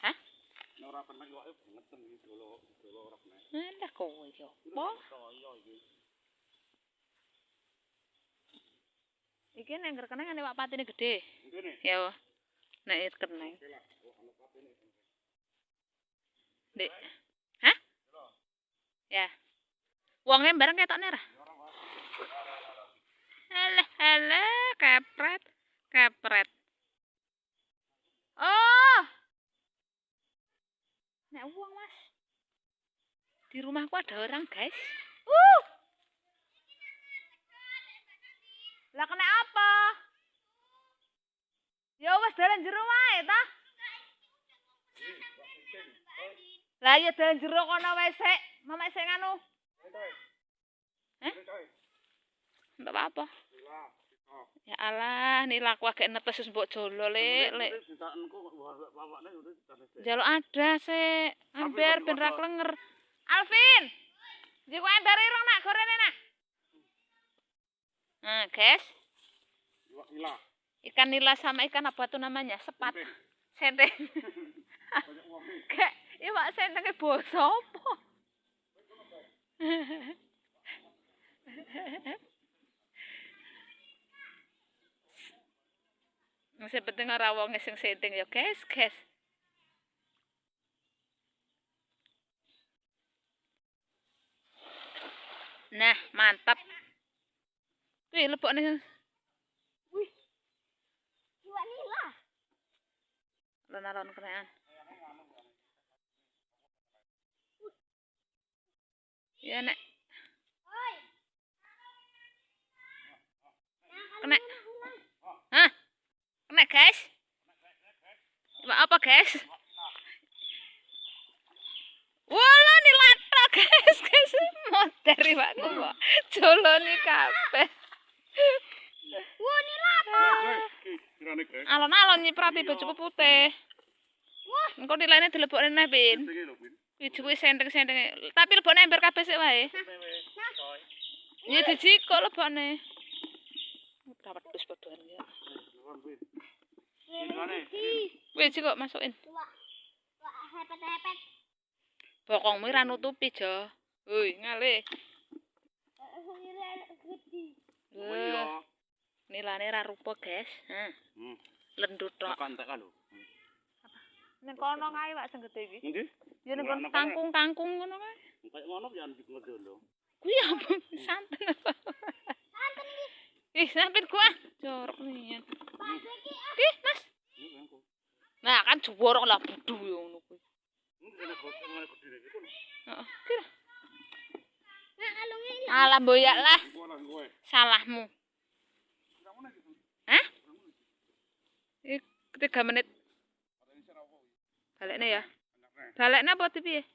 Hah? Ora penek kok ngeten iki dolo ora penek. Lah kowe yo. Apa? Iki nek keneng ane wak patine gede. Ngene. Ya. Nek keneng. Dek. Hah? Ya. Wonge bareng ketokne ra? Alah, kepret. Oh. Nek uang, Mas. Di rumahku ada orang, guys. Lah kena apa? Ya wis dalan jero wae ta? Lah ya dalan jero kono wae sik. Mamak sik nganu. Enggak apa-apa. Ya Allah, nih laku agak netes wis mbok jolo, Lek. Jaluk ada sik. Ember ben ra klenger. Alvin. Jek wae ember ireng nak gorene nak. Nah, guys. Ikan nila sama ikan apa tuh namanya? Sepat. Senteng. Kayak iwak sentenge basa apa? Masih penting ora wong sing senteng ya, guys. Nah, mantap. Wih, lebokne. Wih. Iwak nila. Alon-alon kenean. Ya, Nek. Kena. Hah? Kena, guys. Apa, guys? Wala nila tok, guys. Moder iwakku kok. Joloni kabeh. Wah, nila apa? Alon-alon nyiprati baju putih. Wah, engko nilainya dilebokne neh, Pin. Iki kuwi senteng-senteng. Tapi lebokne ember kabeh sik wae. Ya dijikok lebokne. Ora wedhus padhaan ya. Wis kok masukin. Hepet-hepet. Bokongmu ra nutupi, Jo. Hoi, ngale. Nilane ra rupa, guys. Hah. Lendut tok. Kantek lho. Ning kono kae wak sing gedhe iki. Nggih. Ya ning kangkung ngono kae. Kayak ngono ya ngedondo. Kuwi apa santen apa? Santen iki. Ih, sampean gua jorok nian. Ih, Mas. Nah, kan juworok lah budhu yo ngono kuwi. Heeh. Kira. Nah, kalunge. Alah mboyak lah. Salahmu. Hah? 3 menit. Balekne ya. Balekne apa piye?